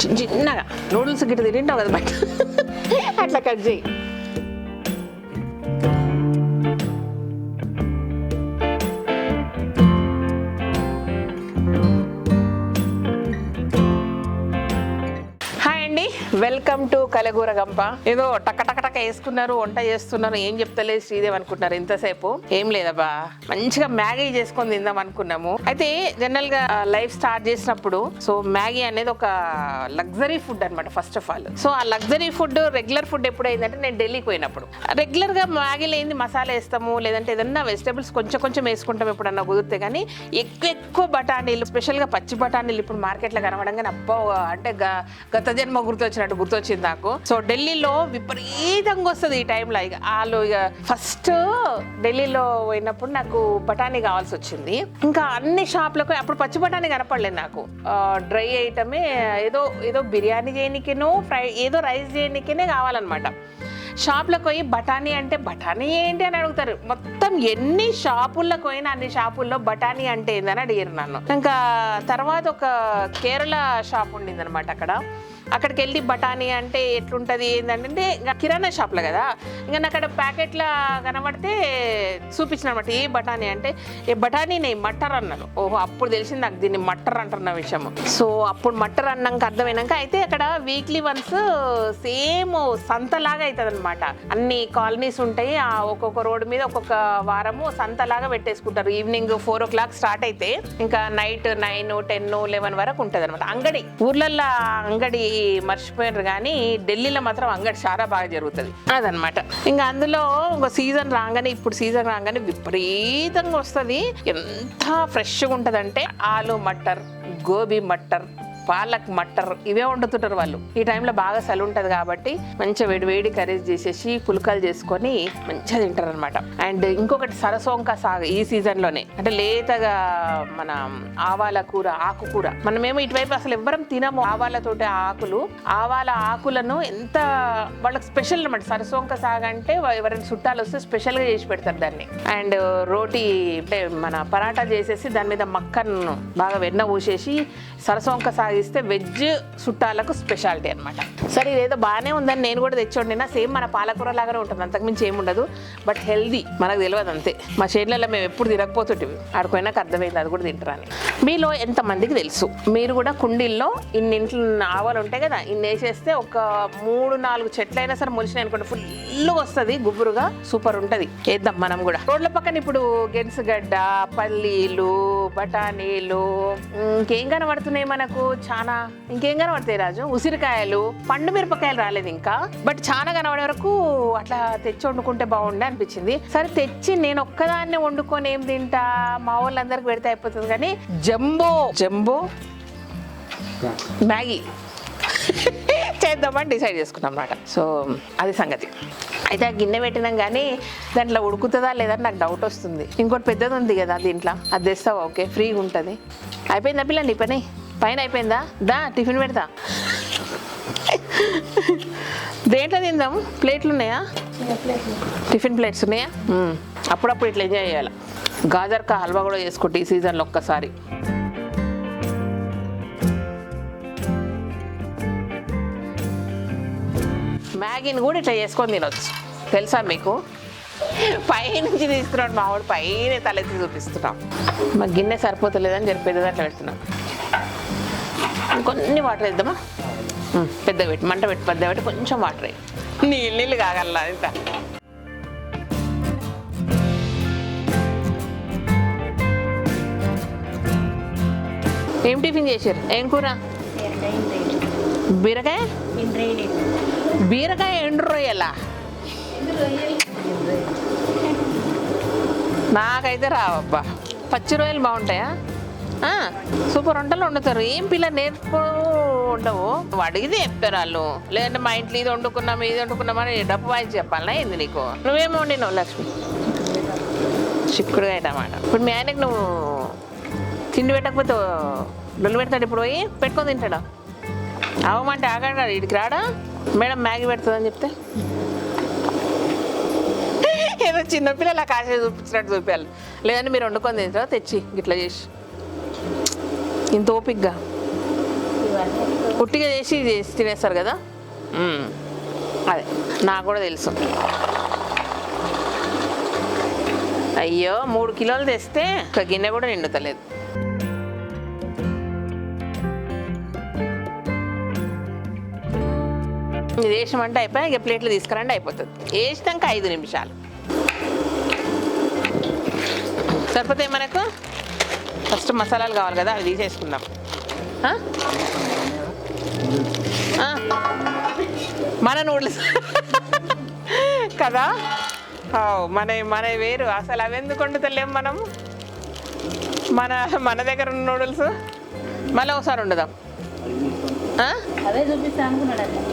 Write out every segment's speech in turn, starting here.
చిన్నగా నూడిల్స్ గిట్ట తింటావు కదా బయట అట్లా కట్ చేయి. వెల్కమ్ టు కలగూర గంప. ఏదో టక్క టక్క టక్క వేసుకున్నారు, వంట చేస్తున్నారు, ఏం చెప్తలేదు శ్రీదేవి అనుకుంటున్నారు ఇంతసేపు. ఏం లేదబ్బా, మంచిగా మ్యాగీ చేసుకొని తిందాం అనుకున్నాము. అయితే జనరల్ గా లైఫ్ స్టార్ట్ చేసినప్పుడు సో మ్యాగీ అనేది ఒక లగ్జరీ ఫుడ్ అనమాట ఫస్ట్ ఆఫ్ ఆల్. సో ఆ లగ్జరీ ఫుడ్ రెగ్యులర్ ఫుడ్ ఎప్పుడైందంటే నేను ఢిల్లీకి పోయినప్పుడు. రెగ్యులర్ గా మ్యాగీలో ఏంది మసాలా వేస్తాము, లేదంటే ఏదన్నా వెజిటబుల్స్ కొంచెం కొంచెం వేసుకుంటాం ఎప్పుడన్నా కుదిరితే. కానీ ఎక్కువ బఠానీలు, స్పెషల్ గా పచ్చి బఠానీలు ఇప్పుడు మార్కెట్ లో కనబడంగానే అబ్బో అంటే గత జన్మ గుర్తొచ్చింది నాకు. సో ఢిల్లీలో విపరీతంగా వస్తుంది ఈ టైంలో. ఇక వాళ్ళు ఇక ఫస్ట్ ఢిల్లీలో పోయినప్పుడు నాకు బఠానీ కావాల్సి వచ్చింది. ఇంకా అన్ని షాప్లకు అప్పుడు పచ్చి బఠానీ కనపడలేదు నాకు. డ్రై ఐటమే ఏదో బిర్యానీ చేయనికేనో ఏదో రైస్ చేయనికేనే కావాలన్నమాట. షాపులకు పోయి బఠానీ అంటే బఠానీ ఏంటి అని అడుగుతారు. మొత్తం ఎన్ని షాపుల్లోకి పోయినా అన్ని షాపుల్లో బఠానీ అంటే ఏందని అడిగారు నన్ను. ఇంకా తర్వాత ఒక కేరళ షాప్ ఉండింది అనమాట. అక్కడికి వెళ్ళి బఠానీ అంటే ఎట్లుంటుంది ఏంటంటే ఇంకా కిరాణా షాప్లో కదా, ఇంకా నాకు అక్కడ ప్యాకెట్లో కనబడితే చూపించిన అనమాట. ఏ బఠానీ అంటే ఏ బఠానీ నెయ్యి మట్టర్ అన్నారు. ఓహో, అప్పుడు తెలిసింది నాకు దీన్ని మట్టర్ అంటున్న విషయం. సో అప్పుడు మట్టర్ అన్నాక అర్థమైనాక అయితే అక్కడ వీక్లీ వన్స్ సేమ్ సంతలాగా అవుతుంది అనమాట. అన్ని కాలనీస్ ఉంటాయి, ఒక్కొక్క రోడ్డు మీద ఒక్కొక్క వారము సంతలాగా పెట్టేసుకుంటారు. ఈవినింగ్ 4 o'clock స్టార్ట్ అయితే ఇంకా నైట్ 9, 10, 11 వరకు ఉంటుంది అనమాట. అంగడి ఊర్లల్లో అంగడి మర్చిపోయారు కానీ ఢిల్లీలో మాత్రం అంగడి చాలా బాగా జరుగుతుంది అదనమాట. ఇంకా అందులో ఒక సీజన్ రాగానే, ఇప్పుడు సీజన్ రాగానే విపరీతంగా వస్తుంది. ఎంత ఫ్రెష్గా ఉంటుంది అంటే ఆలు మట్టర్, గోబీ మట్టర్, పాలక్ మట్టర్ ఇవే వండుతుంటారు వాళ్ళు. ఈ టైంలో బాగా చలి ఉంటుంది కాబట్టి మంచిగా వేడి కర్రీస్ చేసేసి పుల్కాలు చేసుకొని మంచిగా తింటారు అనమాట. అండ్ ఇంకొకటి సరసోంక సాగు ఈ సీజన్లోనే, అంటే లేతగా మన ఆవాల కూర, ఆకుకూర. మనమేమో ఇటువైపు అసలు ఎవ్వరం తినము ఆవాలతోటి ఆవాల ఆకులను. ఎంత వాళ్ళకి స్పెషల్ అనమాట సరసోంక సాగు అంటే. ఎవరైనా చుట్టాలు వస్తే స్పెషల్గా చేసి పెడతారు దాన్ని. అండ్ రోటీ అంటే మన పరాటా చేసేసి దాని మీద మక్కను బాగా వెన్న పూసేసి సరసోంక సాగు ఇస్తే వెజ్ చుట్టాలకు స్పెషాలిటీ అనమాట. సరే ఇదేదో బాగానే ఉందని నేను కూడా తెచ్చోండినా. సేమ్ మన పాలకూర లాగానే ఉంటుంది, అంతకుమించి ఏముండదు. బట్ హెల్దీ మనకు తెలియదు అంతే. మా చేనులలో మేము ఎప్పుడు తిరగపోతుంటివి, ఆడుకోయినాక అర్థమైంది అది కూడా తింటారని. మీలో ఎంతమందికి తెలుసు, మీరు కూడా కుండీల్లో ఇన్నింట్లో ఆవాలు ఉంటాయి కదా, ఇన్ని వేసేస్తే ఒక 3-4 చెట్లు అయినా సరే మొలిచినాయి అనుకోండి, ఫుల్గా వస్తుంది గుబురుగా, సూపర్ ఉంటుంది. వేద్దాం మనం కూడా. రోడ్ల పక్కన ఇప్పుడు గెన్సుగడ్డ, పల్లీలు, బఠానీలు, ఇంకేం కనబడుతున్నాయి మనకు చాలా. ఇంకేం కనబడతాయి రాజు? ఉసిరికాయలు, పండు మిరపకాయలు రాలేదు ఇంకా, బట్ చాలా కనబడే వరకు అట్లా తెచ్చి వండుకుంటే బాగుండే అనిపించింది. సరే తెచ్చి నేను ఒక్కదాన్నే వండుకొని ఏం తింటా, మా వాళ్ళందరికి పెడితే అయిపోతుంది. కానీ జంబో మ్యాగీ చేద్దామని డిసైడ్ చేసుకున్నాం అన్నమాట. సో అది సంగతి. అయితే ఆ గిన్నె పెట్టినాం కానీ దాంట్లో ఉడుకుతుందా లేదని నాకు డౌట్ వస్తుంది. ఇంకోటి పెద్దది ఉంది కదా దీంట్లో, అది తెస్తావా? ఓకే, ఫ్రీగా ఉంటుంది. అయిపోయిందా పిల్ల నీ పని? పైన అయిపోయిందా? దా టిఫిన్ పెడతా. దేంట్లో తిందాం? ప్లేట్లు ఉన్నాయా? టిఫిన్ ప్లేట్స్ ఉన్నాయా? అప్పుడప్పుడు ఇట్లా ఎంజాయ్ చేయాలి. గాజర్కా హల్వా కూడా చేసుకుంటే ఈ సీజన్లో ఒక్కసారి. మ్యాగీని కూడా ఇట్లా చేసుకొని తినొచ్చు తెలుసా మీకు? పైనుంచి తీసుకున్నాడు మా వాడు, పైన తలెత్తి చూపిస్తున్నాం. మా గిన్నె సరిపోతలేదని జరిపేది అట్లా పెడుతున్నాం. ఇంకొన్ని వాటర్ వేద్దామా? పెద్ద పెట్టి మంట పెట్టి కొంచెం వాటర్ వేయి, నీళ్ళు కాగల ఇంత. ఏం టిఫిన్ చేశారు? ఏం కూర? బీరకాయ ఎండు రొయ్యలా? నాకైతే రావబ్బా. పచ్చి రొయ్యలు బాగుంటాయా? సూపర్ వంటలు వండుతారు. ఏం పిల్ల నేర్పు ఉండవు, అడిగితే చెప్తారు వాళ్ళు. లేదంటే మా ఇంట్లో ఇది వండుకున్నామని డబ్బు వాయించి చెప్పాలనా ఏంది నీకు? నువ్వేమో వండినావు లక్ష్మి? చిక్కుడుగా అన్నమాట. ఇప్పుడు మీ ఆయనకి నువ్వు తిండి పెట్టకపోతే డొల్లు పెడతాడు. ఇప్పుడు పోయి పెట్టుకొని తింటాడా? అవమంటే ఆగాడు, ఇడికి రాడా? మేడం మ్యాగీ పెడుతుందని చెప్తే ఏదో చిన్నపిల్లలు కాశ చూపించినట్టు చూపించాలి. లేదంటే మీరు వండుకొని తింటారా తెచ్చి ఇట్లా చేసి ఇంత ఓపిక్గా? పుట్టిగా చేసి తినేస్తారు కదా, అదే నాకు కూడా తెలుసు. అయ్యో 3 కిలోలు తెస్తే ఒక గిన్నె కూడా నిండుతలేదు. ఇది వేసామంటే అయిపోయి ఇక ప్లేట్లు తీసుకురండి, అయిపోతుంది. వేసినాక 5 నిమిషాలు సరిపోతాయి మనకు. ఫస్ట్ మసాలాలు కావాలి కదా, అవి తీసేసుకుందాం. మన నూడిల్స్ కదా, మన వేరు. అసలు అవి ఎందుకు వండుతలేం మనము, మన దగ్గర ఉన్న నూడిల్స్. మళ్ళీ ఒకసారి వండుదాం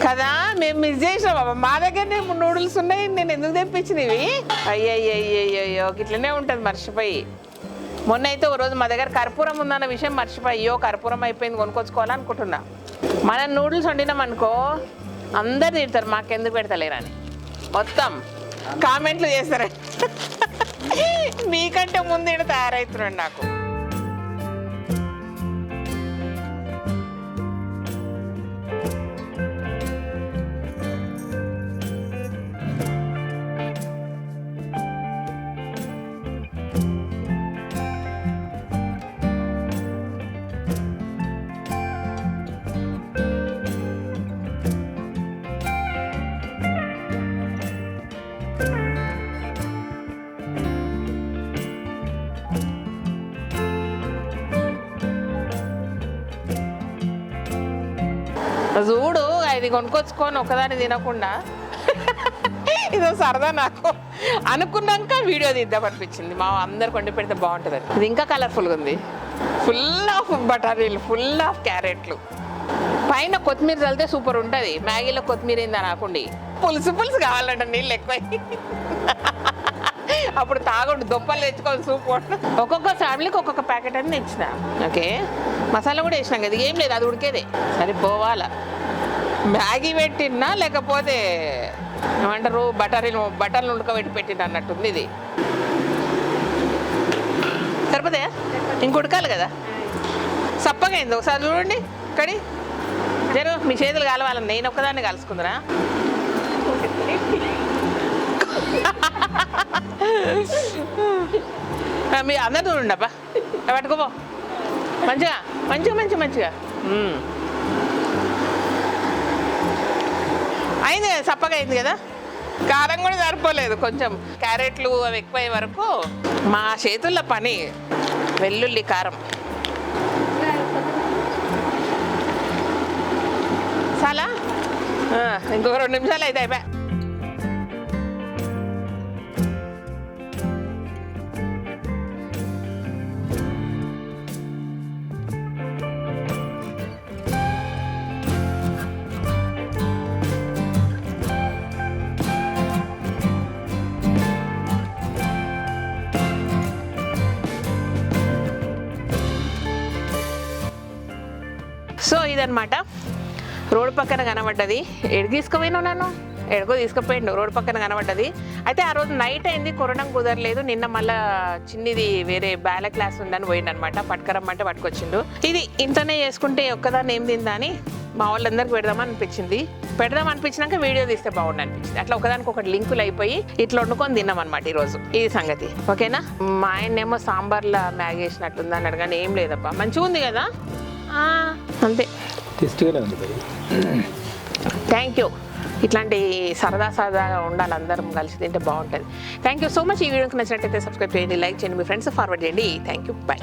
కదా. మేము మిస్ చేసినాం, మా దగ్గరనే నూడిల్స్ ఉన్నాయి, నేను ఎందుకు తెప్పించినవి. అయ్యయ్యో ఇట్లనే ఉంటుంది, మర్చిపోయి. మొన్న అయితే ఒక రోజు మా దగ్గర కర్పూరం ఉందన్న విషయం మర్చిపోయి, అయ్యో కర్పూరం అయిపోయింది కొనుక్కొచ్చుకోవాలనుకుంటున్నా. మనం నూడిల్స్ వండినాం అనుకో అందరు తిడతారు, మాకెందుకు పెడతలేరని. మొత్తం కామెంట్లు చేస్తారు. మీకంటే ముందు ఇక్కడ తయారవుతున్నాడు నాకు. చూడు ఇది కొనుక్కొచ్చుకొని ఒకదాన్ని తినకుండా ఇదో సరదా నాకు అనుకున్నాక వీడియో తీద్దామనిపించింది. మా అందరు కొండి పెడితే బాగుంటుంది. ఇది ఇంకా కలర్ఫుల్గా ఉంది, ఫుల్ ఆఫ్ బటానీలు, ఫుల్ ఆఫ్ క్యారెట్లు, పైన కొత్తిమీర చల్లితే సూపర్ ఉంటుంది. మ్యాగీలో కొత్తిమీర ఏందా నాకుండి పులుసు కావాలంట, నీళ్ళు ఎక్కువ. అప్పుడు తాగుండు దొప్పలు తెచ్చుకోవాలి సూప్. ఒక్కొక్క ఫ్యామిలీకి ఒక్కొక్క ప్యాకెట్ అని తెచ్చిన. ఓకే, మసాలా కూడా వేసినాం కదా, ఏం లేదు, అది ఉడికేదే. సరిపోవాలా. మ్యాగీ పెట్టినా లేకపోతే ఏమంటారు బటర్లు ఉడకబెట్టి పెట్టిన అన్నట్టుంది. ఇది సరిపోతాయా? ఇంక ఉడకాలి కదా, సప్పగా అయింది. ఒకసారి చూడండి కడి జరు, మీ చేతులు కాలవాలని. నేను ఒక్కదాన్ని కలుసుకుందరా? మీ అందరు చూడండి అబ్బా, పట్టుకోపో మంచిగా అయింది కదా, సప్పగా అయింది కదా. కారం కూడా సరిపోలేదు, కొంచెం క్యారెట్లు అవి ఎక్కువయ్యే వరకు మా చేతుల్లో పని. వెల్లుల్లి కారం చాలా, ఇంకొక 2 నిమిషాలు అయితే అయిపోయా. సో ఇదనమాట, రోడ్డు పక్కన కనబడ్డది. ఎడు తీసుకుపోయినావు నన్ను, ఎడుకో తీసుకుపోయిండు, రోడ్డు పక్కన కనబడ్డది. అయితే ఆ రోజు నైట్ అయింది, కొనడం కుదరలేదు. నిన్న మళ్ళీ చిన్నిది వేరే బ్యాల క్లాస్ ఉందని పోయిందనమాట, పట్టుకరమ్మంటే పట్టుకొచ్చిండు. ఇది ఇంతనే చేసుకుంటే ఒక్కదాన్ని ఏం తిందని మా వాళ్ళందరికి పెడదాం అనిపించినాక వీడియో తీస్తే బాగుండు అనిపించింది. అట్లా ఒకదానికి ఒకటి లింకులు అయిపోయి ఇట్లా వండుకొని తిన్నాం అనమాట ఈరోజు. ఇది సంగతి, ఓకేనా. మా ఆయనేమో సాంబార్లో మ్యాగీ వేసినట్టుంది అన్నాడు, కానీ ఏం లేదబ్బా, మంచిగా ఉంది కదా, అంతే. Thank you. ఇట్లాంటి సరదాగా ఉండాలి, అందరం కలిసి తింటే బాగుంటుంది. Thank you so much. ఈ వీడియోకి నచ్చినట్టయితే సబ్స్క్రైబ్ చేయండి, లైక్ చేయండి, మీ ఫ్రెండ్స్ ఫార్వర్డ్ చేయండి. Thank you, bye.